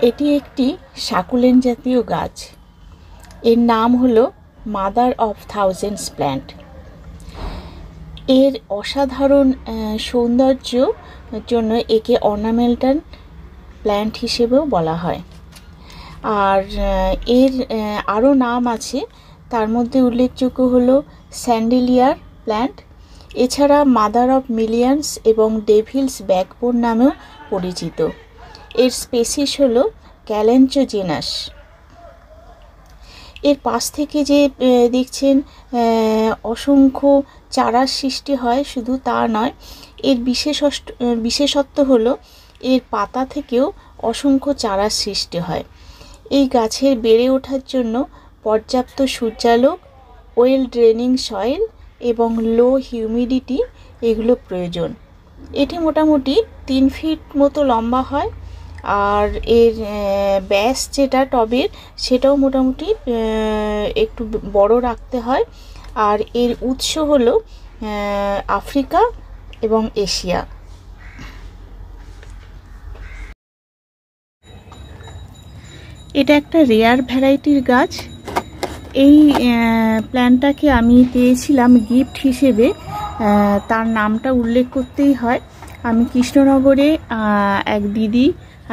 এটি একটি সাকুলেন্ট জাতীয় গাছ। এর নাম হলো মাদার অফ থাউজেন্ডস প্ল্যান্ট। এর অসাধারণ সৌন্দর্য জন্য একে অর্নামেন্টাল প্ল্যান্ট হিসেবেও বলা হয়। আর এর আরও নাম আছে, তার মধ্যে উল্লেখযোগ্য হলো স্যান্ডেলিয়ার প্ল্যান্ট, এছাড়া মাদার অফ মিলিয়ন্স এবং ডেভিলস ব্যাকবোন নামেও পরিচিত। এর স্পেসিস হলো ক্যালেঞ্চোজেনাস। এর পাশ থেকে যে দেখছেন অসংখ্য চারার সৃষ্টি হয়, শুধু তা নয়, এর বিশেষত্ব হলো এর পাতা থেকেও অসংখ্য চারার সৃষ্টি হয়। এই গাছের বেড়ে ওঠার জন্য পর্যাপ্ত সূর্যালোক, ওয়েল ড্রেনিং সয়েল এবং লো হিউমিডিটি এগুলো প্রয়োজন। এটি মোটামুটি 3 ফিট মতো লম্বা হয়, আর এর ব্যাস যেটা টবের সেটাও মোটামুটি একটু বড় রাখতে হয়। আর এর উৎস হলো আফ্রিকা এবং এশিয়া। এটা একটা রেয়ার ভ্যারাইটির গাছ। এই প্ল্যান্টটাকে আমি পেয়েছিলাম গিফট হিসেবে। তার নামটা উল্লেখ করতেই হয়। আমি কৃষ্ণনগরে এক দিদি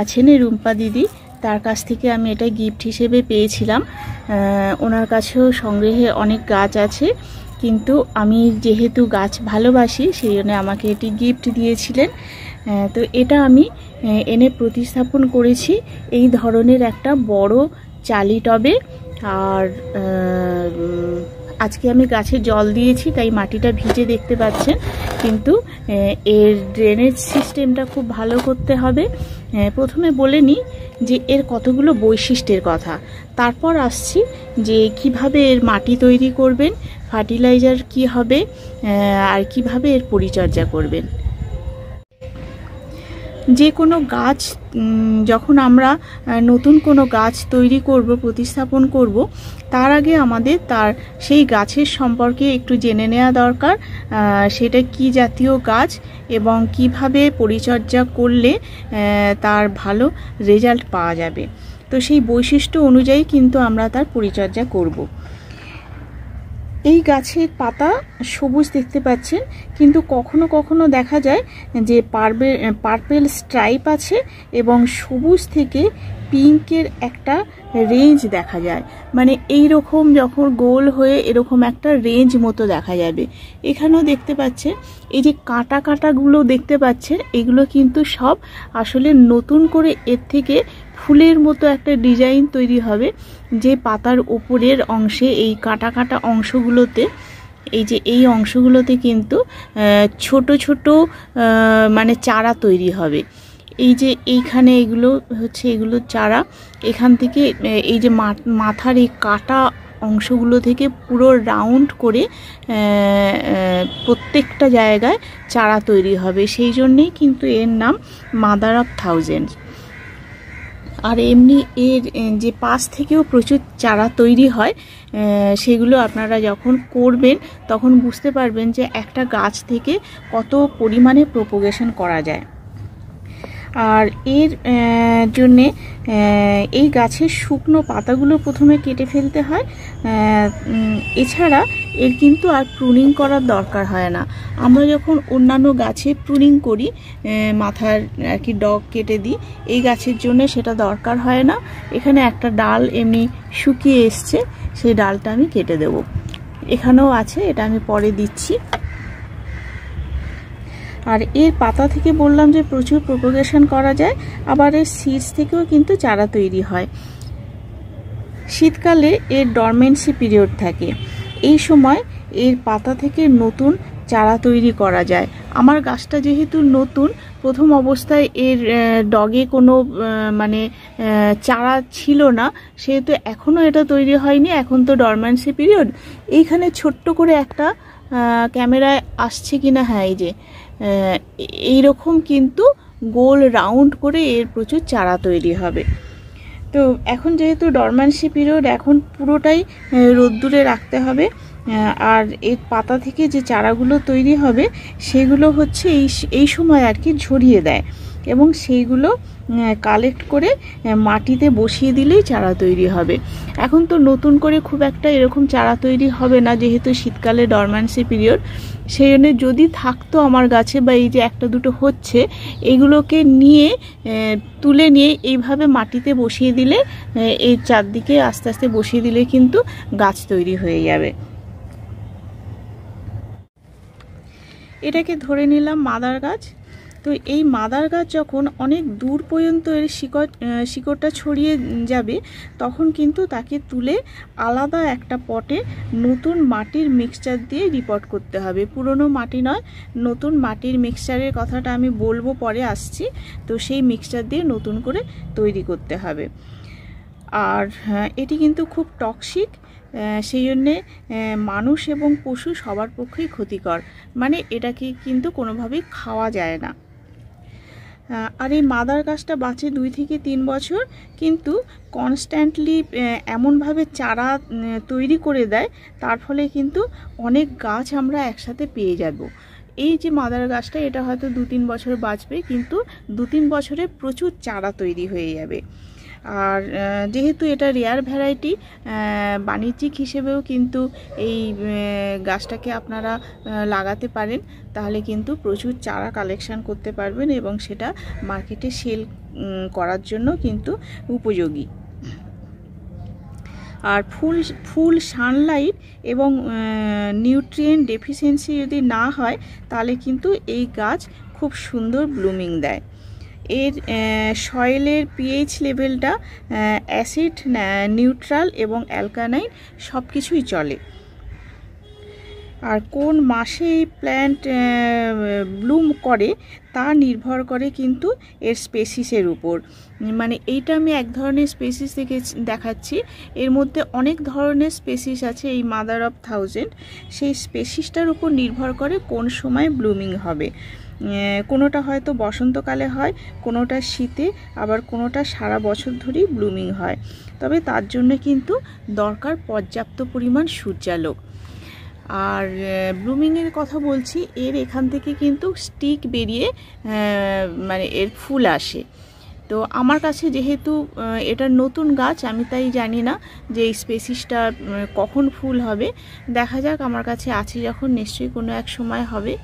আছেন, রুম্পা দিদি, তার কাছ থেকে আমি এটা গিফট হিসেবে পেয়েছিলাম। ওনার কাছেও সংগ্রহে অনেক গাছ আছে, কিন্তু আমি যেহেতু গাছ ভালোবাসি সেই জন্য আমাকে এটি গিফট দিয়েছিলেন। তো এটা আমি এনে প্রতিস্থাপন করেছি এই ধরনের একটা বড় চালি টবে। আর আজকে আমি গাছে জল দিয়েছি, তাই মাটিটা ভিজে দেখতে পাচ্ছেন, কিন্তু এর ড্রেনেজ সিস্টেমটা খুব ভালো করতে হবে। প্রথমে বলে নিই যে এর কতগুলো বৈশিষ্ট্যের কথা, তারপর আসছি যে কিভাবে এর মাটি তৈরি করবেন, ফার্টিলাইজার কি হবে, আর কিভাবে এর পরিচর্যা করবেন। যে কোনো গাছ যখন আমরা নতুন কোনো গাছ তৈরি করব, প্রতিস্থাপন করব, তার আগে আমাদের সেই গাছের সম্পর্কে একটু জেনে নেওয়া দরকার। সেটা কি জাতীয় গাছ এবং কিভাবে পরিচর্যা করলে তার ভালো রেজাল্ট পাওয়া যাবে। তো সেই বৈশিষ্ট্য অনুযায়ী কিন্তু আমরা তার পরিচর্যা করব। এই গাছের পাতা সবুজ দেখতে পাচ্ছেন, কিন্তু কখনো কখনো দেখা যায় যে পার্পেল স্ট্রাইপ আছে এবং সবুজ থেকে পিঙ্কের একটা রেঞ্জ দেখা যায়। মানে এই রকম যখন গোল হয়ে এরকম একটা রেঞ্জ মতো দেখা যাবে। এখানেও দেখতে পাচ্ছেন এই যে কাটা কাটাগুলো দেখতে পাচ্ছেন, এগুলো কিন্তু সব আসলে নতুন করে এর থেকে ফুলের মতো একটা ডিজাইন তৈরি হবে, যে পাতার উপরের অংশে এই কাটা কাটা অংশগুলোতে, এই অংশগুলোতে কিন্তু ছোট ছোট মানে চারা তৈরি হবে। এই যে এইখানে এগুলো হচ্ছে এগুলো চারা, এখান থেকে এই যে মাথার এই কাটা অংশগুলো থেকে পুরো রাউন্ড করে প্রত্যেকটা জায়গায় চারা তৈরি হবে। সেই জন্যেই কিন্তু এর নাম মাদার অফ থাউজেন্ডস। আর এমনি এর যে পাশ থেকেও প্রচুর চারা তৈরি হয়, সেগুলো আপনারা যখন করবেন তখন বুঝতে পারবেন যে একটা গাছ থেকে কত পরিমাণে প্রোপোগেশন করা যায়। আর এর জন্যে এই গাছের শুকনো পাতাগুলো প্রথমে কেটে ফেলতে হয়। এছাড়া এর কিন্তু আর প্রুনিং করার দরকার হয় না। আমরা যখন অন্যান্য গাছে প্রুনিং করি, মাথার আর কি ডগ কেটে দিই, এই গাছের জন্য সেটা দরকার হয় না। এখানে একটা ডাল এমনি শুকিয়ে এসছে, সেই ডালটা আমি কেটে দেব। এখানেও আছে, এটা আমি পরে দিচ্ছি। আর এর পাতা থেকে বললাম যে প্রচুর প্রোপোগেশন করা যায়, আবার এর সিডস থেকেও কিন্তু চারা তৈরি হয়। শীতকালে এর ডরমেন্সি পিরিয়ড থাকে, এই সময় এর পাতা থেকে নতুন চারা তৈরি করা যায়। আমার গাছটা যেহেতু নতুন, প্রথম অবস্থায় এর ডগে কোনো মানে চারা ছিল না, সেহেতু এখনও এটা তৈরি হয়নি, এখন তো ডরমেন্সি পিরিয়ড। এইখানে ছোট্ট করে একটা ক্যামেরায় আসছে কিনা, হ্যাঁ, এই যে এইরকম কিন্তু গোল রাউন্ড করে এর প্রচুর চারা তৈরি হবে। তো এখন যেহেতু ডরমেন্সি পিরিয়ড, এখন পুরোটাই রোদ্দুরে রাখতে হবে। আর এর পাতা থেকে যে চারাগুলো তৈরি হবে সেগুলো হচ্ছে এই সময় আর কি ঝরিয়ে দেয় এবং সেইগুলো কালেক্ট করে মাটিতে বসিয়ে দিলেই চারা তৈরি হবে। এখন তো নতুন করে খুব একটা এরকম চারা তৈরি হবে না, যেহেতু শীতকালে ডরম্যান্সি পিরিয়ড। সেই জন্য যদি থাকতো আমার গাছে বা এই যে একটা দুটো হচ্ছে, এগুলোকে নিয়ে তুলে নিয়ে এইভাবে মাটিতে বসিয়ে দিলে, এই চারদিকে আস্তে আস্তে বসিয়ে দিলে কিন্তু গাছ তৈরি হয়ে যাবে। এটাকে ধরে নিলাম মাদার গাছ। তো এই মাদার গাছ যখন অনেক দূর পর্যন্ত এর শিকড়টা ছড়িয়ে যাবে, তখন কিন্তু তাকে তুলে আলাদা একটা পটে নতুন মাটির মিক্সচার দিয়ে রিপোর্ট করতে হবে। পুরনো মাটি নয়, নতুন মাটির মিক্সচারের কথাটা আমি বলবো পরে আসছি। তো সেই মিক্সচার দিয়ে নতুন করে তৈরি করতে হবে। আর এটি কিন্তু খুব টক্সিক, সেই জন্যে মানুষ এবং পশু সবার পক্ষেই ক্ষতিকর, মানে এটাকে কিন্তু কোনোভাবেই খাওয়া যায় না। আর এই মাদার গাছটা বাঁচে 2 থেকে 3 বছর, কিন্তু কনস্ট্যান্টলি এমনভাবে চারা তৈরি করে দেয়, তার ফলে কিন্তু অনেক গাছ আমরা একসাথে পেয়ে যাব। এই যে মাদার গাছটা, এটা হয়তো 2-3 বছর বাঁচবে, কিন্তু 2-3 বছরে প্রচুর চারা তৈরি হয়ে যাবে। আর যেহেতু এটা রেয়ার ভ্যারাইটি, বাণিজ্যিক হিসেবেও কিন্তু এই গাছটাকে আপনারা লাগাতে পারেন, তাহলে কিন্তু প্রচুর চারা কালেকশন করতে পারবেন এবং সেটা মার্কেটে সেল করার জন্য কিন্তু উপযোগী। আর ফুল সানলাইট এবং নিউট্রিয়েন্ট ডেফিসিয়েন্সি যদি না হয়, তাহলে কিন্তু এই গাছ খুব সুন্দর ব্লুমিং দেয়। এর সয়েলের পিএইচ লেভেলটা অ্যাসিড, নিউট্রাল এবং অ্যালকালাইন সব কিছুই চলে। আর কোন মাসে এই প্ল্যান্ট ব্লুম করে তা নির্ভর করে কিন্তু এর স্পেসিসের উপর। মানে এইটা আমি এক ধরনের স্পেসিস থেকে দেখাচ্ছি, এর মধ্যে অনেক ধরনের স্পেসিস আছে এই মাদার অফ 1000। সেই স্পেসিসটার উপর নির্ভর করে কোন সময় ব্লুমিং হবে। কোনোটা হয়তো বসন্তকালে হয়, কোনোটা শীতে, আবার কোনোটা সারা বছর ধরেই ব্লুমিং হয়। তবে তার জন্য কিন্তু দরকার পর্যাপ্ত পরিমাণ সূর্যালোক। আর ব্লুমিংয়ের কথা বলছি, এর এখান থেকে কিন্তু স্টিক বেরিয়ে মানে এর ফুল আসে। তো আমার কাছে যেহেতু এটা নতুন গাছ, আমি তাই জানি না যে এই স্পেসিসটা কখন ফুল হবে। দেখা যাক, আমার কাছে আছে যখন নিশ্চয়ই কোনো এক সময় হবে।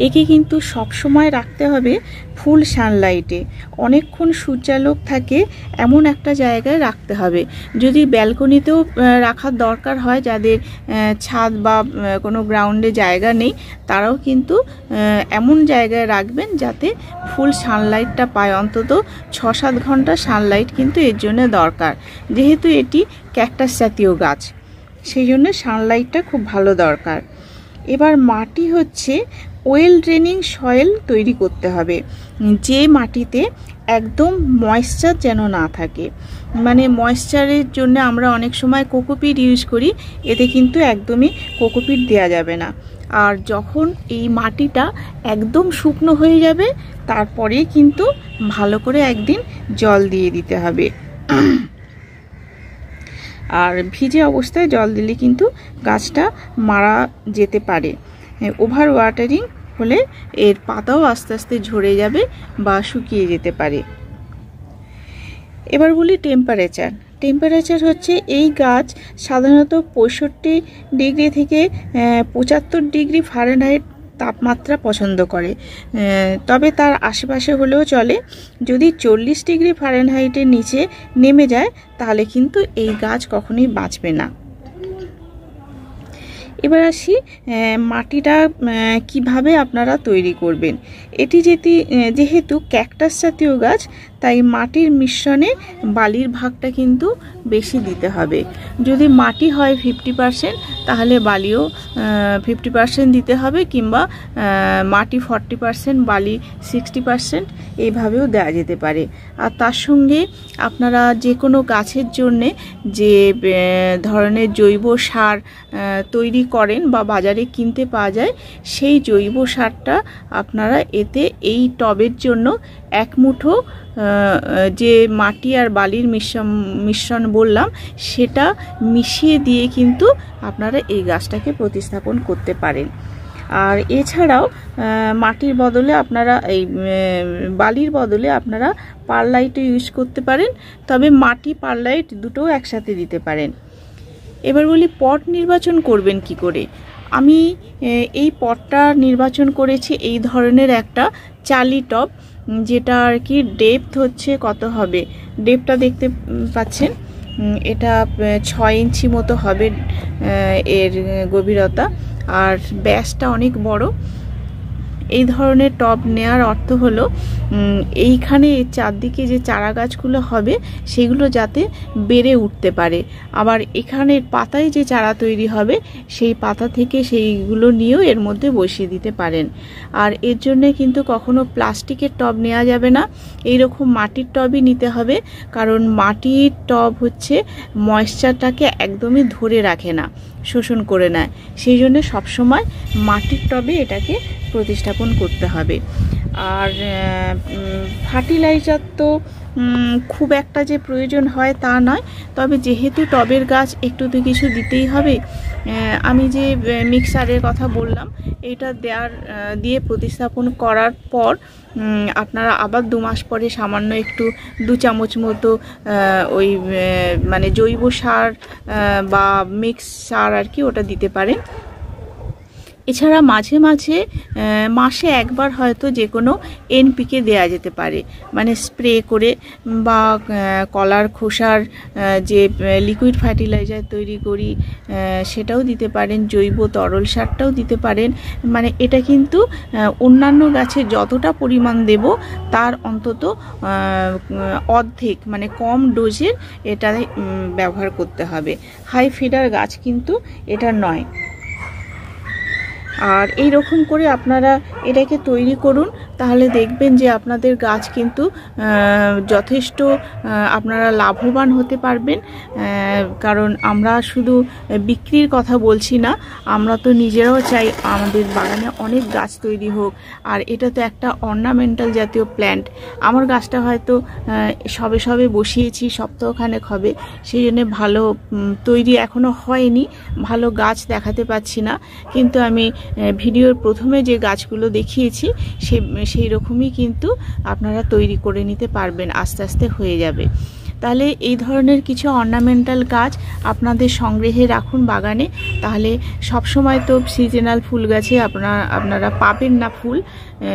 একে কিন্তু সব সময় রাখতে হবে ফুল সানলাইটে, অনেকক্ষণ সূর্যালোক থাকে এমন একটা জায়গায় রাখতে হবে। যদি ব্যালকনিতেও রাখার দরকার হয়, যাদের ছাদ বা কোনো গ্রাউন্ডে জায়গা নেই, তারাও কিন্তু এমন জায়গায় রাখবেন যাতে ফুল সানলাইটটা পায়। অন্তত 6-7 ঘন্টা সানলাইট কিন্তু এর জন্য দরকার, যেহেতু এটি ক্যাকটাস জাতীয় গাছ, সেই জন্য সানলাইটটা খুব ভালো দরকার। এবার মাটি হচ্ছে ওয়েল ড্রেনিং সয়েল তৈরি করতে হবে, যে মাটিতে একদম ময়েশ্চার যেন না থাকে। মানে ময়েশ্চারের জন্য আমরা অনেক সময় কোকোপিট ইউজ করি, এতে কিন্তু একদমই কোকোপিট দেওয়া যাবে না। আর যখন এই মাটিটা একদম শুকনো হয়ে যাবে, তারপরে কিন্তু ভালো করে একদিন জল দিয়ে দিতে হবে। আর ভিজে অবস্থায় জল দিলে কিন্তু গাছটা মারা যেতে পারে। ওভার ওয়াটারিং হলে এর পাতাও আস্তে আস্তে ঝরে যাবে বা শুকিয়ে যেতে পারে। এবার বলি টেম্পারেচার হচ্ছে, এই গাছ সাধারণত 65 ডিগ্রি থেকে 75 ডিগ্রি ফারেনহাইট তাপমাত্রা পছন্দ করে, তবে তার আশেপাশে হলেও চলে। যদি 40 ডিগ্রি ফারেনহাইটের নিচে নেমে যায়, তাহলে কিন্তু এই গাছ কখনোই বাঁচবে না। এবার আসি মাটিটা কিভাবে আপনারা তৈরি করবেন। এটি যেহেতু ক্যাকটাস জাতীয় গাছ, তাই মাটির মিশ্রণে বালির ভাগটা কিন্তু বেশি দিতে হবে। যদি মাটি হয় 50%, তাহলে বালিও 50% দিতে হবে, কিংবা মাটি 40%, বালি 60%, এইভাবেও দেওয়া যেতে পারে। আর তার সঙ্গে আপনারা যে কোনো গাছের জন্যে যে ধরনের জৈব সার তৈরি করেন বা বাজারে কিনতে পাওয়া যায়, সেই জৈব সারটা আপনারা এতে এই টবের জন্য এক মুঠো যে মাটি আর বালির মিশ্রণ বললাম সেটা মিশিয়ে দিয়ে কিন্তু আপনারা এই গাছটাকে প্রতিস্থাপন করতে পারেন। আর এছাড়াও মাটির বদলে আপনারা এই বালির বদলে আপনারা পারলাইটও ইউজ করতে পারেন, তবে মাটি পারলাইট দুটোও একসাথে দিতে পারেন। এবার বলি পট নির্বাচন করবেন কি করে। আমি এই পটটা নির্বাচন করেছি এই ধরনের একটা চালি টব, যেটা আর কি ডেপথ হচ্ছে কত হবে, ডেপথটা দেখতে পাচ্ছেন, এটা 6 ইঞ্চি মতো হবে এর গভীরতা, আর ব্যাসটা অনেক বড়। এই ধরনের টব নেওয়ার অর্থ হলো এইখানে চারদিকে যে চারা গাছগুলো হবে সেগুলো যাতে বেড়ে উঠতে পারে, আবার এখানের পাতায় যে চারা তৈরি হবে সেই পাতা থেকে সেইগুলো নিয়েও এর মধ্যে বসিয়ে দিতে পারেন। আর এর জন্যে কিন্তু কখনো প্লাস্টিকের টব নেওয়া যাবে না, এইরকম মাটির টবই নিতে হবে, কারণ মাটির টব হচ্ছে ময়েশ্চারটাকে একদমই ধরে রাখে না, শোষণ করে নেয়, সেই জন্য সবসময় মাটির টবে এটাকে প্রতিস্থাপন করতে হবে। আর ফার্টিলাইজার তো খুব একটা যে প্রয়োজন হয় তা নয়, তবে যেহেতু টবের গাছ একটু তো কিছু দিতেই হবে। আমি যে মিক্সারের কথা বললাম এটা দিয়ে প্রতিস্থাপন করার পর আপনারা আবার 2 মাস পরে সামান্য একটু 2 চামচ মতো ওই মানে জৈব সার বা মিক্স সার আর কি ওটা দিতে পারেন। এছাড়া মাঝে মাঝে মাসে একবার হয়তো যে কোনো এনপিকে দেয়া যেতে পারে, মানে স্প্রে করে, বা কলার খোসার যে লিকুইড ফার্টিলাইজার তৈরি করি সেটাও দিতে পারেন, জৈব তরল সারটাও দিতে পারেন। মানে এটা কিন্তু অন্যান্য গাছে যতটা পরিমাণ দেব তার অন্তত অর্ধেক, মানে কম ডোজের এটা ব্যবহার করতে হবে। হাই ফিডার গাছ কিন্তু এটা নয়। আর এই রকম করে আপনারা এটাকে তৈরি করুন, তাহলে দেখবেন যে আপনাদের গাছ কিন্তু যথেষ্ট আপনারা লাভবান হতে পারবেন। কারণ আমরা শুধু বিক্রির কথা বলছি না, আমরা তো নিজেরাও চাই আমাদের বাগানে অনেক গাছ তৈরি হোক। আর এটা তো একটা অর্নামেন্টাল জাতীয় প্ল্যান্ট। আমার গাছটা হয়তো সবে সবে বসিয়েছি, সপ্তাহখানেক হবে, সেই জন্য ভালো তৈরি এখনও হয়নি, ভালো গাছ দেখাতে পাচ্ছি না, কিন্তু আমি ভিডিওর প্রথমে যে গাছগুলো দেখিয়েছি সেই রকমই কিন্তু আপনারা তৈরি করে নিতে পারবেন, আস্তে আস্তে হয়ে যাবে। তাহলে এই ধরনের কিছু অর্নামেন্টাল গাছ আপনাদের সংগ্রহে রাখুন বাগানে, তাহলে সবসময় তো সিজনাল ফুল গাছে আপনারা পাবেন না ফুল,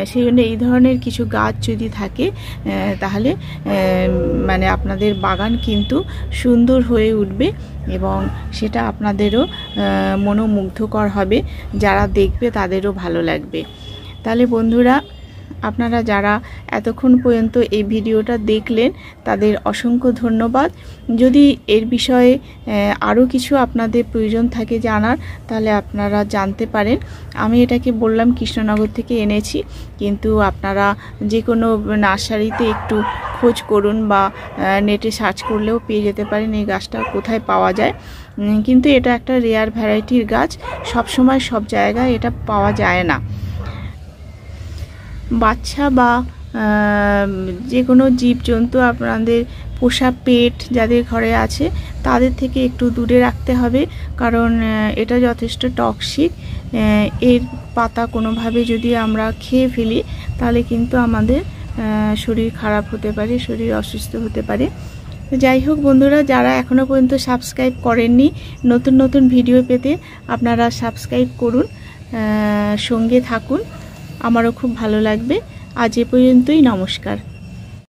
সেই জন্য এই ধরনের কিছু গাছ যদি থাকে তাহলে মানে আপনাদের বাগান কিন্তু সুন্দর হয়ে উঠবে এবং সেটা আপনাদেরও মনোমুগ্ধকর হবে, যারা দেখবে তাদেরও ভালো লাগবে। তাহলে বন্ধুরা, আপনারা যারা এতক্ষণ পর্যন্ত এই ভিডিওটা দেখলেন তাদের অসংখ্য ধন্যবাদ। যদি এর বিষয়ে আরও কিছু আপনাদের প্রয়োজন থাকে জানার, তাহলে আপনারা জানতে পারেন। আমি এটাকে বললাম কৃষ্ণনগর থেকে এনেছি, কিন্তু আপনারা যে কোনো নার্সারিতে একটু খোঁজ করুন বা নেটে সার্চ করলেও পেয়ে যেতে পারেন এই গাছটা কোথায় পাওয়া যায়। কিন্তু এটা একটা রেয়ার ভ্যারাইটির গাছ, সবসময় সব জায়গায় এটা পাওয়া যায় না। বাচ্চা বা যে কোনো জীবজন্তু আপনাদের পোষা পেট যাদের ঘরে আছে তাদের থেকে একটু দূরে রাখতে হবে, কারণ এটা যথেষ্ট টক্সিক। এর পাতা কোনোভাবে যদি আমরা খেয়ে ফেলি তাহলে কিন্তু আমাদের শরীর খারাপ হতে পারে, শরীর অসুস্থ হতে পারে। যাই হোক বন্ধুরা, যারা এখনও পর্যন্ত সাবস্ক্রাইব করেননি, নতুন নতুন ভিডিও পেতে আপনারা সাবস্ক্রাইব করুন, সঙ্গে থাকুন, আমারও খুব ভালো লাগবে। আজ এ পর্যন্তই, নমস্কার।